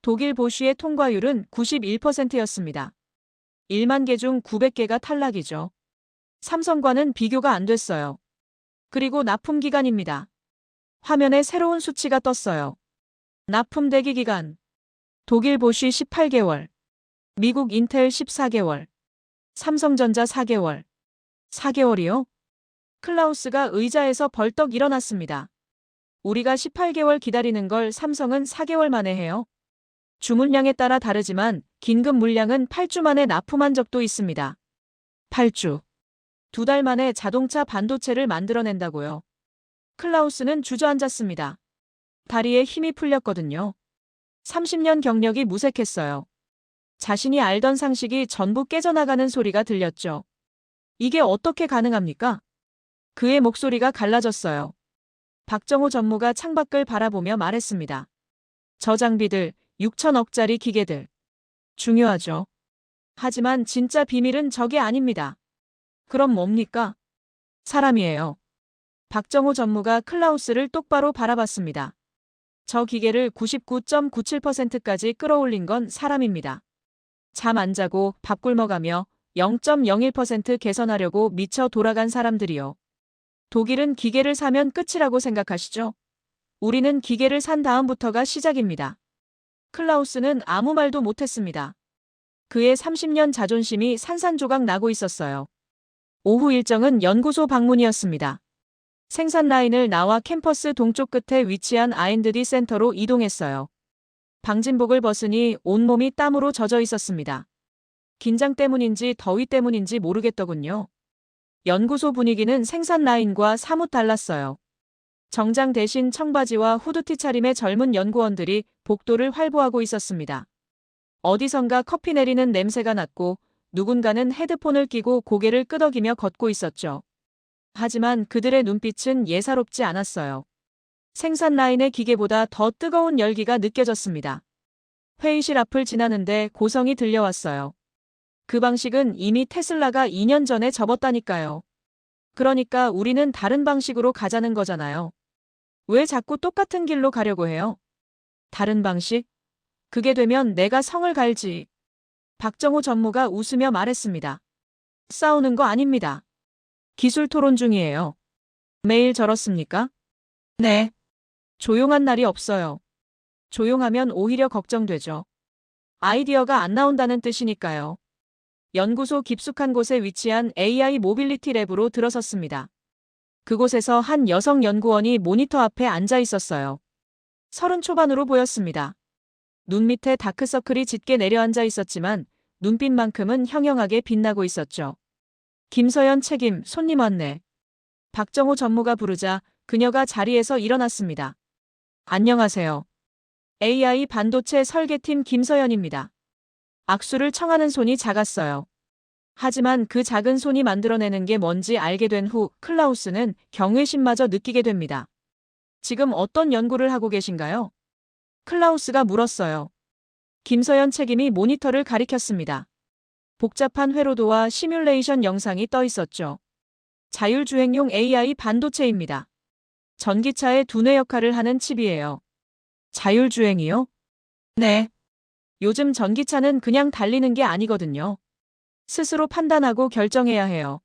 독일 보쉬의 통과율은 91%였습니다. 1만 개 중 900개가 탈락이죠. 삼성과는 비교가 안 됐어요. 그리고 납품 기간입니다. 화면에 새로운 수치가 떴어요. 납품 대기 기간. 독일 보쉬 18개월. 미국 인텔 14개월. 삼성전자 4개월. 4개월이요? 클라우스가 의자에서 벌떡 일어났습니다. 우리가 18개월 기다리는 걸 삼성은 4개월 만에 해요. 주문량에 따라 다르지만 긴급 물량은 8주 만에 납품한 적도 있습니다. 8주. 2달 만에 자동차 반도체를 만들어낸다고요. 클라우스는 주저앉았습니다. 다리에 힘이 풀렸거든요. 30년 경력이 무색했어요. 자신이 알던 상식이 전부 깨져나가는 소리가 들렸죠. 이게 어떻게 가능합니까? 그의 목소리가 갈라졌어요. 박정호 전무가 창밖을 바라보며 말했습니다. 저 장비들, 6천억짜리 기계들. 중요하죠. 하지만 진짜 비밀은 저게 아닙니다. 그럼 뭡니까? 사람이에요. 박정호 전무가 클라우스를 똑바로 바라봤습니다. 저 기계를 99.97%까지 끌어올린 건 사람입니다. 잠 안 자고 밥 굶어가며 0.01% 개선하려고 미쳐 돌아간 사람들이요. 독일은 기계를 사면 끝이라고 생각하시죠? 우리는 기계를 산 다음부터가 시작입니다. 클라우스는 아무 말도 못했습니다. 그의 30년 자존심이 산산조각 나고 있었어요. 오후 일정은 연구소 방문이었습니다. 생산 라인을 나와 캠퍼스 동쪽 끝에 위치한 R&D 센터로 이동했어요. 방진복을 벗으니 온몸이 땀으로 젖어 있었습니다. 긴장 때문인지 더위 때문인지 모르겠더군요. 연구소 분위기는 생산 라인과 사뭇 달랐어요. 정장 대신 청바지와 후드티 차림의 젊은 연구원들이 복도를 활보하고 있었습니다. 어디선가 커피 내리는 냄새가 났고 누군가는 헤드폰을 끼고 고개를 끄덕이며 걷고 있었죠. 하지만 그들의 눈빛은 예사롭지 않았어요. 생산 라인의 기계보다 더 뜨거운 열기가 느껴졌습니다. 회의실 앞을 지나는데 고성이 들려왔어요. 그 방식은 이미 테슬라가 2년 전에 접었다니까요. 그러니까 우리는 다른 방식으로 가자는 거잖아요. 왜 자꾸 똑같은 길로 가려고 해요? 다른 방식? 그게 되면 내가 성을 갈지. 박정호 전무가 웃으며 말했습니다. 싸우는 거 아닙니다. 기술 토론 중이에요. 매일 저렇습니까? 네. 조용한 날이 없어요. 조용하면 오히려 걱정되죠. 아이디어가 안 나온다는 뜻이니까요. 연구소 깊숙한 곳에 위치한 AI 모빌리티 랩으로 들어섰습니다. 그곳에서 한 여성 연구원이 모니터 앞에 앉아 있었어요. 30 초반으로 보였습니다. 눈 밑에 다크서클이 짙게 내려앉아 있었지만 눈빛만큼은 형형하게 빛나고 있었죠. 김서연 책임, 손님 왔네. 박정호 전무가 부르자 그녀가 자리에서 일어났습니다. 안녕하세요. AI 반도체 설계팀 김서연입니다. 악수를 청하는 손이 작았어요. 하지만 그 작은 손이 만들어내는 게 뭔지 알게 된 후 클라우스는 경외심마저 느끼게 됩니다. 지금 어떤 연구를 하고 계신가요? 클라우스가 물었어요. 김서연 책임이 모니터를 가리켰습니다. 복잡한 회로도와 시뮬레이션 영상이 떠 있었죠. 자율주행용 AI 반도체입니다. 전기차의 두뇌 역할을 하는 칩이에요. 자율주행이요? 네. 요즘 전기차는 그냥 달리는 게 아니거든요. 스스로 판단하고 결정해야 해요.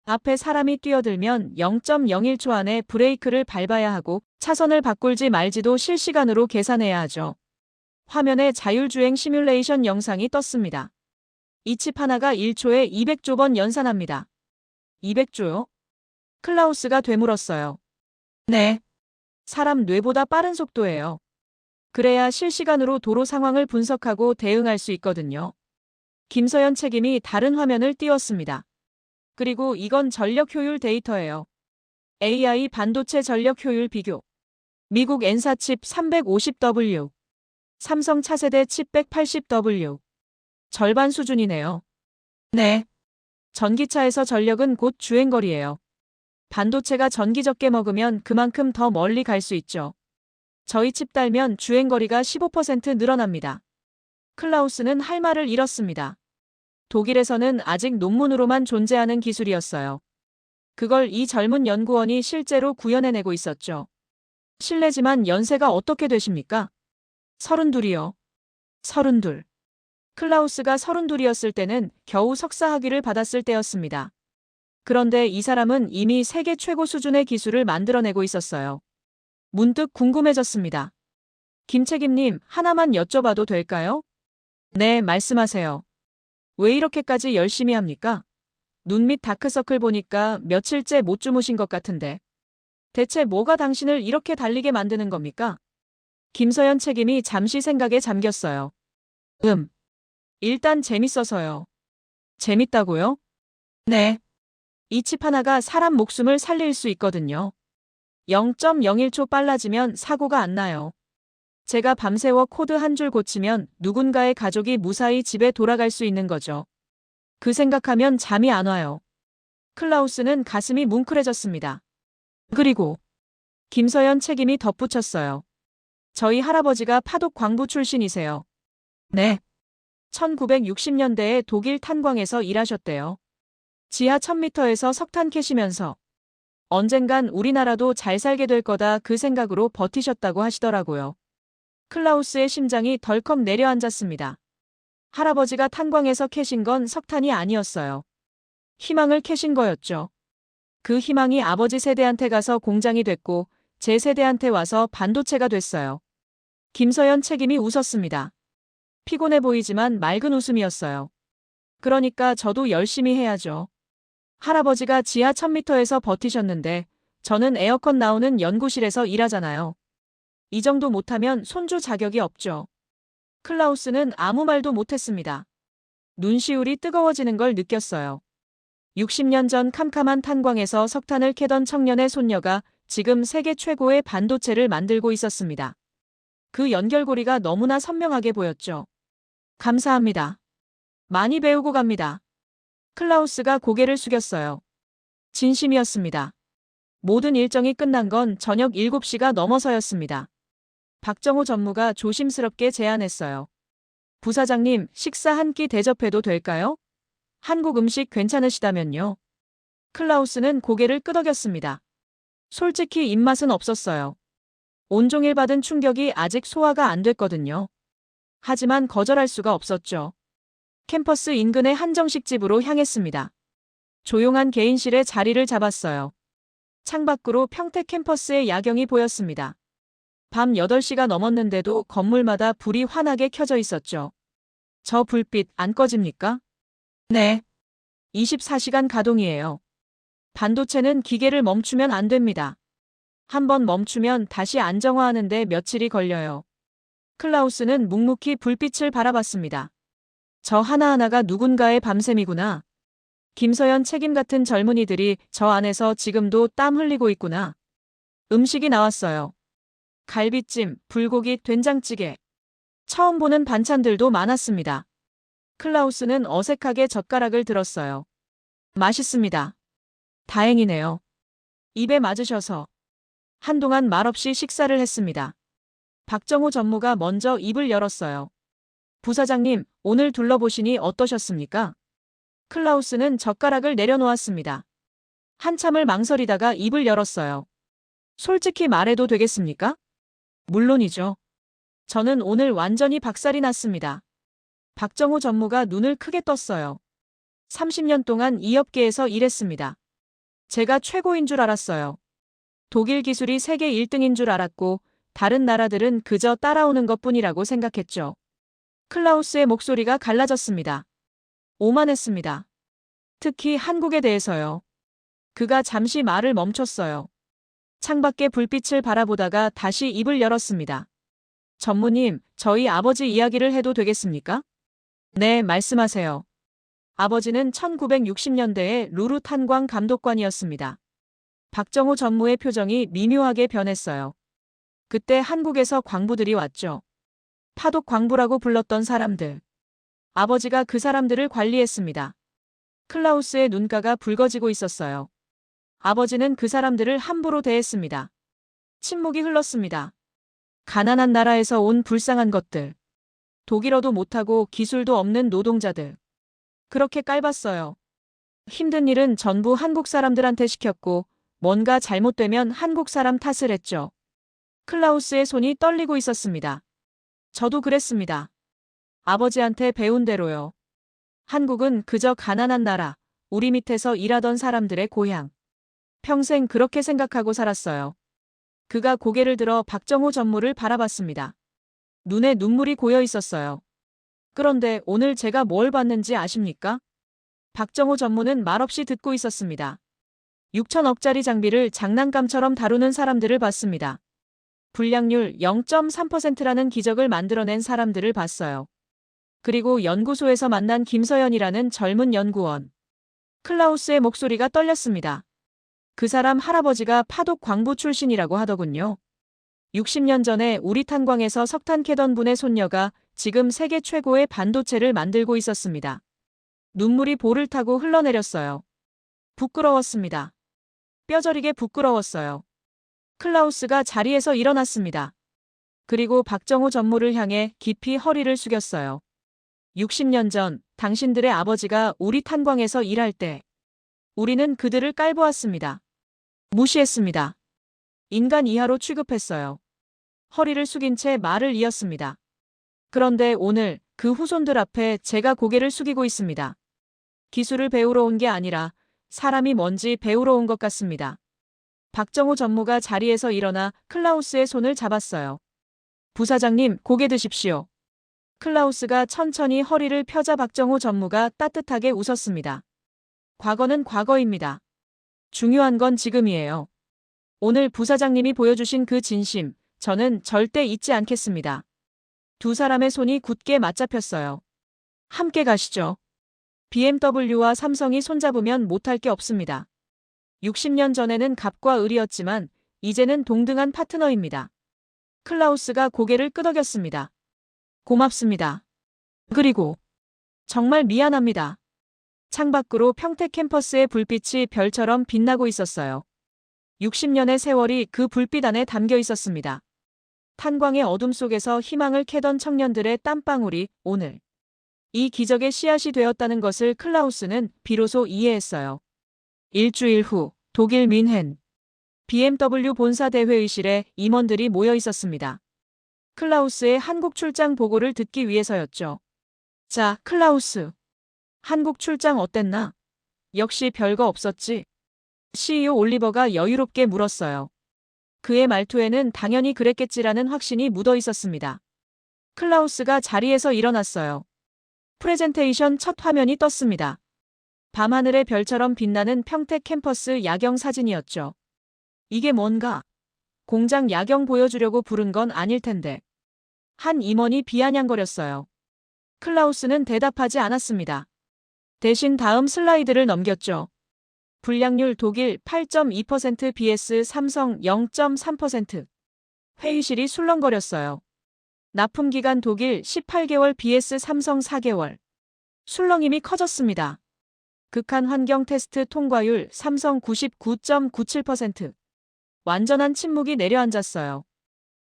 앞에 사람이 뛰어들면 0.01초 안에 브레이크를 밟아야 하고 차선을 바꿀지 말지도 실시간으로 계산해야 하죠. 화면에 자율주행 시뮬레이션 영상이 떴습니다. 이 칩 하나가 1초에 200조 번 연산합니다. 200조요? 클라우스가 되물었어요. 네. 사람 뇌보다 빠른 속도예요. 그래야 실시간으로 도로 상황을 분석하고 대응할 수 있거든요. 김서연 책임이 다른 화면을 띄웠습니다. 그리고 이건 전력 효율 데이터예요. AI 반도체 전력 효율 비교. 미국 N사 칩 350W. 삼성 차세대 칩 180W. 절반 수준이네요. 네. 전기차에서 전력은 곧 주행거리예요. 반도체가 전기 적게 먹으면 그만큼 더 멀리 갈 수 있죠. 저희 칩 달면 주행거리가 15% 늘어납니다. 클라우스는 할 말을 잃었습니다. 독일에서는 아직 논문으로만 존재하는 기술이었어요. 그걸 이 젊은 연구원이 실제로 구현해내고 있었죠. 실례지만 연세가 어떻게 되십니까? 32이요. 32. 클라우스가 32이었을 때는 겨우 석사 학위를 받았을 때였습니다. 그런데 이 사람은 이미 세계 최고 수준의 기술을 만들어내고 있었어요. 문득 궁금해졌습니다. 김책임님, 하나만 여쭤봐도 될까요? 네, 말씀하세요. 왜 이렇게까지 열심히 합니까? 눈 밑 다크서클 보니까 며칠째 못 주무신 것 같은데. 대체 뭐가 당신을 이렇게 달리게 만드는 겁니까? 김서연 책임이 잠시 생각에 잠겼어요. 일단 재밌어서요. 재밌다고요? 네. 이 칩 하나가 사람 목숨을 살릴 수 있거든요. 0.01초 빨라지면 사고가 안 나요. 제가 밤새워 코드 한 줄 고치면 누군가의 가족이 무사히 집에 돌아갈 수 있는 거죠. 그 생각하면 잠이 안 와요. 클라우스는 가슴이 뭉클해졌습니다. 그리고 김서연 책임이 덧붙였어요. 저희 할아버지가 파독 광부 출신이세요. 네. 1960년대에 독일 탄광에서 일하셨대요. 지하 1000m에서 석탄 캐시면서 언젠간 우리나라도 잘 살게 될 거다 그 생각으로 버티셨다고 하시더라고요. 클라우스의 심장이 덜컥 내려앉았습니다. 할아버지가 탄광에서 캐신 건 석탄이 아니었어요. 희망을 캐신 거였죠. 그 희망이 아버지 세대한테 가서 공장이 됐고 제 세대한테 와서 반도체가 됐어요. 김서연 책임이 웃었습니다. 피곤해 보이지만 맑은 웃음이었어요. 그러니까 저도 열심히 해야죠. 할아버지가 지하 1000m에서 버티셨는데 저는 에어컨 나오는 연구실에서 일하잖아요. 이 정도 못하면 손주 자격이 없죠. 클라우스는 아무 말도 못했습니다. 눈시울이 뜨거워지는 걸 느꼈어요. 60년 전 캄캄한 탄광에서 석탄을 캐던 청년의 손녀가 지금 세계 최고의 반도체를 만들고 있었습니다. 그 연결고리가 너무나 선명하게 보였죠. 감사합니다. 많이 배우고 갑니다. 클라우스가 고개를 숙였어요. 진심이었습니다. 모든 일정이 끝난 건 저녁 7시가 넘어서였습니다. 박정호 전무가 조심스럽게 제안했어요. 부사장님, 식사 한 끼 대접해도 될까요? 한국 음식 괜찮으시다면요. 클라우스는 고개를 끄덕였습니다. 솔직히 입맛은 없었어요. 온종일 받은 충격이 아직 소화가 안 됐거든요. 하지만 거절할 수가 없었죠. 캠퍼스 인근의 한정식 집으로 향했습니다. 조용한 개인실에 자리를 잡았어요. 창밖으로 평택 캠퍼스의 야경이 보였습니다. 밤 8시가 넘었는데도 건물마다 불이 환하게 켜져 있었죠. 저 불빛 안 꺼집니까? 네. 24시간 가동이에요. 반도체는 기계를 멈추면 안 됩니다. 한번 멈추면 다시 안정화하는데 며칠이 걸려요. 클라우스는 묵묵히 불빛을 바라봤습니다. 저 하나하나가 누군가의 밤샘이구나. 김서연 책임 같은 젊은이들이 저 안에서 지금도 땀 흘리고 있구나. 음식이 나왔어요. 갈비찜, 불고기, 된장찌개. 처음 보는 반찬들도 많았습니다. 클라우스는 어색하게 젓가락을 들었어요. 맛있습니다. 다행이네요. 입에 맞으셔서. 한동안 말없이 식사를 했습니다. 박정호 전무가 먼저 입을 열었어요. 부사장님, 오늘 둘러보시니 어떠셨습니까? 클라우스는 젓가락을 내려놓았습니다. 한참을 망설이다가 입을 열었어요. 솔직히 말해도 되겠습니까? 물론이죠. 저는 오늘 완전히 박살이 났습니다. 박정호 전무가 눈을 크게 떴어요. 30년 동안 이 업계에서 일했습니다. 제가 최고인 줄 알았어요. 독일 기술이 세계 1등인 줄 알았고 다른 나라들은 그저 따라오는 것뿐이라고 생각했죠. 클라우스의 목소리가 갈라졌습니다. 오만했습니다. 특히 한국에 대해서요. 그가 잠시 말을 멈췄어요. 창밖의 불빛을 바라보다가 다시 입을 열었습니다. 전무님, 저희 아버지 이야기를 해도 되겠습니까? 네, 말씀하세요. 아버지는 1960년대에 루루 탄광 감독관이었습니다. 박정호 전무의 표정이 미묘하게 변했어요. 그때 한국에서 광부들이 왔죠. 파독 광부라고 불렀던 사람들. 아버지가 그 사람들을 관리했습니다. 클라우스의 눈가가 붉어지고 있었어요. 아버지는 그 사람들을 함부로 대했습니다. 침묵이 흘렀습니다. 가난한 나라에서 온 불쌍한 것들. 독일어도 못하고 기술도 없는 노동자들. 그렇게 깔봤어요. 힘든 일은 전부 한국 사람들한테 시켰고 뭔가 잘못되면 한국 사람 탓을 했죠. 클라우스의 손이 떨리고 있었습니다. 저도 그랬습니다. 아버지한테 배운 대로요. 한국은 그저 가난한 나라, 우리 밑에서 일하던 사람들의 고향. 평생 그렇게 생각하고 살았어요. 그가 고개를 들어 박정호 전무를 바라봤습니다. 눈에 눈물이 고여 있었어요. 그런데 오늘 제가 뭘 봤는지 아십니까? 박정호 전무는 말없이 듣고 있었습니다. 6천억짜리 장비를 장난감처럼 다루는 사람들을 봤습니다. 불량률 0.3%라는 기적을 만들어낸 사람들을 봤어요. 그리고 연구소에서 만난 김서연이라는 젊은 연구원. 클라우스의 목소리가 떨렸습니다. 그 사람 할아버지가 파독 광부 출신이라고 하더군요. 60년 전에 우리 탄광에서 석탄 캐던 분의 손녀가 지금 세계 최고의 반도체를 만들고 있었습니다. 눈물이 볼을 타고 흘러내렸어요. 부끄러웠습니다. 뼈저리게 부끄러웠어요. 클라우스가 자리에서 일어났습니다. 그리고 박정호 전무를 향해 깊이 허리를 숙였어요. 60년 전 당신들의 아버지가 우리 탄광에서 일할 때 우리는 그들을 깔보았습니다. 무시했습니다. 인간 이하로 취급했어요. 허리를 숙인 채 말을 이었습니다. 그런데 오늘 그 후손들 앞에 제가 고개를 숙이고 있습니다. 기술을 배우러 온 게 아니라 사람이 뭔지 배우러 온 것 같습니다. 박정호 전무가 자리에서 일어나 클라우스의 손을 잡았어요. 부사장님, 고개 드십시오. 클라우스가 천천히 허리를 펴자 박정호 전무가 따뜻하게 웃었습니다. 과거는 과거입니다. 중요한 건 지금이에요. 오늘 부사장님이 보여주신 그 진심, 저는 절대 잊지 않겠습니다. 두 사람의 손이 굳게 맞잡혔어요. 함께 가시죠. BMW와 삼성이 손잡으면 못할 게 없습니다. 60년 전에는 갑과 을이었지만 이제는 동등한 파트너입니다. 클라우스가 고개를 끄덕였습니다. 고맙습니다. 그리고 정말 미안합니다. 창밖으로 평택 캠퍼스의 불빛이 별처럼 빛나고 있었어요. 60년의 세월이 그 불빛 안에 담겨 있었습니다. 탄광의 어둠 속에서 희망을 캐던 청년들의 땀방울이 오늘 이 기적의 씨앗이 되었다는 것을 클라우스는 비로소 이해했어요. 일주일 후 독일 뮌헨. BMW 본사 대회의실에 임원들이 모여 있었습니다. 클라우스의 한국 출장 보고를 듣기 위해서였죠. 자, 클라우스. 한국 출장 어땠나? 역시 별거 없었지. CEO 올리버가 여유롭게 물었어요. 그의 말투에는 당연히 그랬겠지라는 확신이 묻어 있었습니다. 클라우스가 자리에서 일어났어요. 프레젠테이션 첫 화면이 떴습니다. 밤하늘의 별처럼 빛나는 평택 캠퍼스 야경 사진이었죠. 이게 뭔가? 공장 야경 보여주려고 부른 건 아닐 텐데. 한 임원이 비아냥거렸어요. 클라우스는 대답하지 않았습니다. 대신 다음 슬라이드를 넘겼죠. 불량률 독일 8.2% vs 삼성 0.3%. 회의실이 술렁거렸어요. 납품기간 독일 18개월 vs 삼성 4개월. 술렁임이 커졌습니다. 극한 환경 테스트 통과율 삼성 99.97%. 완전한 침묵이 내려앉았어요.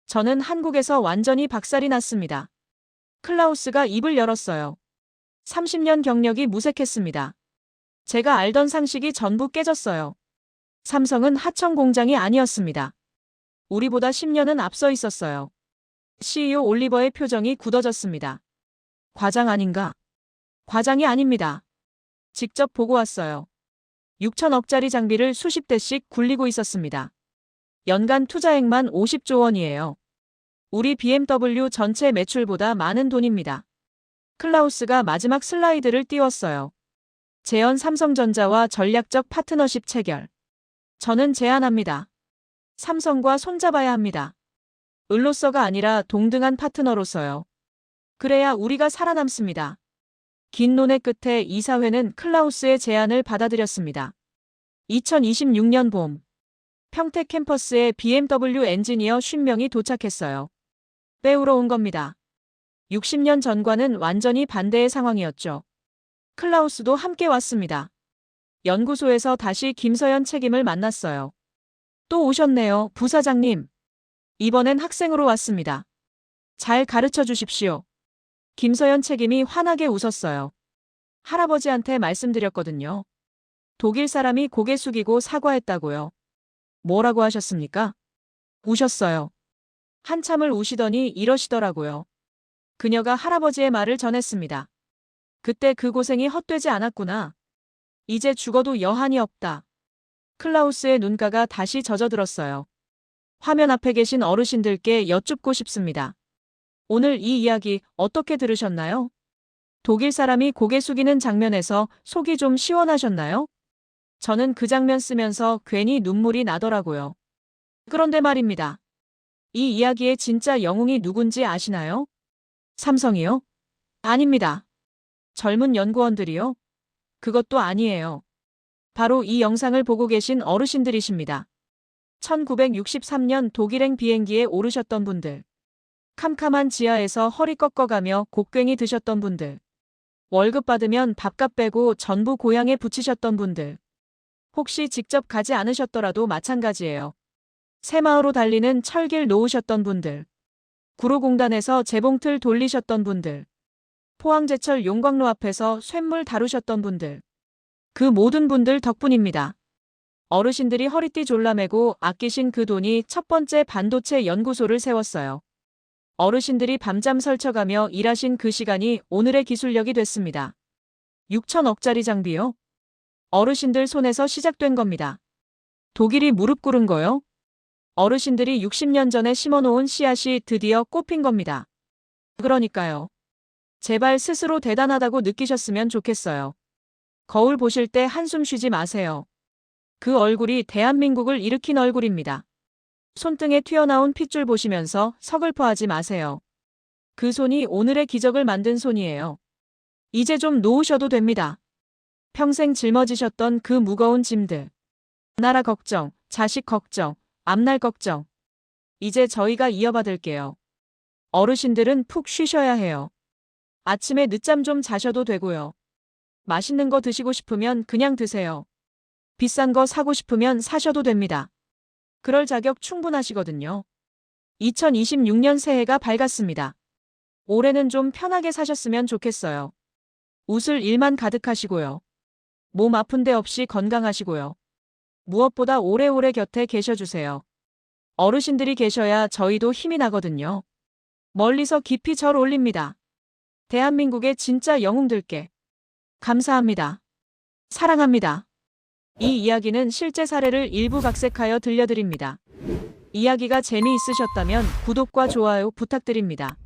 저는 한국에서 완전히 박살이 났습니다. 클라우스가 입을 열었어요. 30년 경력이 무색했습니다. 제가 알던 상식이 전부 깨졌어요. 삼성은 하청 공장이 아니었습니다. 우리보다 10년은 앞서 있었어요. CEO 올리버의 표정이 굳어졌습니다. 과장 아닌가? 과장이 아닙니다. 직접 보고 왔어요. 6천억짜리 장비를 수십 대씩 굴리고 있었습니다. 연간 투자액만 50조 원이에요. 우리 BMW 전체 매출보다 많은 돈입니다. 클라우스가 마지막 슬라이드를 띄웠어요. 재현 삼성전자와 전략적 파트너십 체결. 저는 제안합니다. 삼성과 손잡아야 합니다. 을로서가 아니라 동등한 파트너로서요. 그래야 우리가 살아남습니다. 긴 논의 끝에 이사회는 클라우스의 제안을 받아들였습니다. 2026년 봄. 평택 캠퍼스에 BMW 엔지니어 50명이 도착했어요. 빼우러 온 겁니다. 60년 전과는 완전히 반대의 상황이었죠. 클라우스도 함께 왔습니다. 연구소에서 다시 김서연 책임을 만났어요. 또 오셨네요, 부사장님. 이번엔 학생으로 왔습니다. 잘 가르쳐 주십시오. 김서연 책임이 환하게 웃었어요. 할아버지한테 말씀드렸거든요. 독일 사람이 고개 숙이고 사과했다고요. 뭐라고 하셨습니까? 우셨어요. 한참을 우시더니 이러시더라고요. 그녀가 할아버지의 말을 전했습니다. 그때 그 고생이 헛되지 않았구나. 이제 죽어도 여한이 없다. 클라우스의 눈가가 다시 젖어들었어요. 화면 앞에 계신 어르신들께 여쭙고 싶습니다. 오늘 이 이야기 어떻게 들으셨나요? 독일 사람이 고개 숙이는 장면에서 속이 좀 시원하셨나요? 저는 그 장면 쓰면서 괜히 눈물이 나더라고요. 그런데 말입니다. 이 이야기의 진짜 영웅이 누군지 아시나요? 삼성이요? 아닙니다. 젊은 연구원들이요? 그것도 아니에요. 바로 이 영상을 보고 계신 어르신들이십니다. 1963년 독일행 비행기에 오르셨던 분들. 캄캄한 지하에서 허리 꺾어가며 곡괭이 드셨던 분들. 월급 받으면 밥값 빼고 전부 고향에 붙이셨던 분들. 혹시 직접 가지 않으셨더라도 마찬가지예요. 새마을호 달리는 철길 놓으셨던 분들. 구로공단에서 재봉틀 돌리셨던 분들. 포항제철 용광로 앞에서 쇳물 다루셨던 분들. 그 모든 분들 덕분입니다. 어르신들이 허리띠 졸라매고 아끼신 그 돈이 첫 번째 반도체 연구소를 세웠어요. 어르신들이 밤잠 설쳐가며 일하신 그 시간이 오늘의 기술력이 됐습니다. 6천억짜리 장비요? 어르신들 손에서 시작된 겁니다. 독일이 무릎 꿇은 거요? 어르신들이 60년 전에 심어놓은 씨앗이 드디어 꽃핀 겁니다. 그러니까요. 제발 스스로 대단하다고 느끼셨으면 좋겠어요. 거울 보실 때 한숨 쉬지 마세요. 그 얼굴이 대한민국을 일으킨 얼굴입니다. 손등에 튀어나온 핏줄 보시면서 서글퍼하지 마세요. 그 손이 오늘의 기적을 만든 손이에요. 이제 좀 놓으셔도 됩니다. 평생 짊어지셨던 그 무거운 짐들. 나라 걱정, 자식 걱정, 앞날 걱정. 이제 저희가 이어받을게요. 어르신들은 푹 쉬셔야 해요. 아침에 늦잠 좀 자셔도 되고요. 맛있는 거 드시고 싶으면 그냥 드세요. 비싼 거 사고 싶으면 사셔도 됩니다. 그럴 자격 충분하시거든요. 2026년 새해가 밝았습니다. 올해는 좀 편하게 사셨으면 좋겠어요. 웃을 일만 가득하시고요. 몸 아픈 데 없이 건강하시고요. 무엇보다 오래오래 곁에 계셔주세요. 어르신들이 계셔야 저희도 힘이 나거든요. 멀리서 깊이 절 올립니다. 대한민국의 진짜 영웅들께 감사합니다. 사랑합니다. 이 이야기는 실제 사례를 일부 각색하여 들려드립니다. 이야기가 재미있으셨다면 구독과 좋아요 부탁드립니다.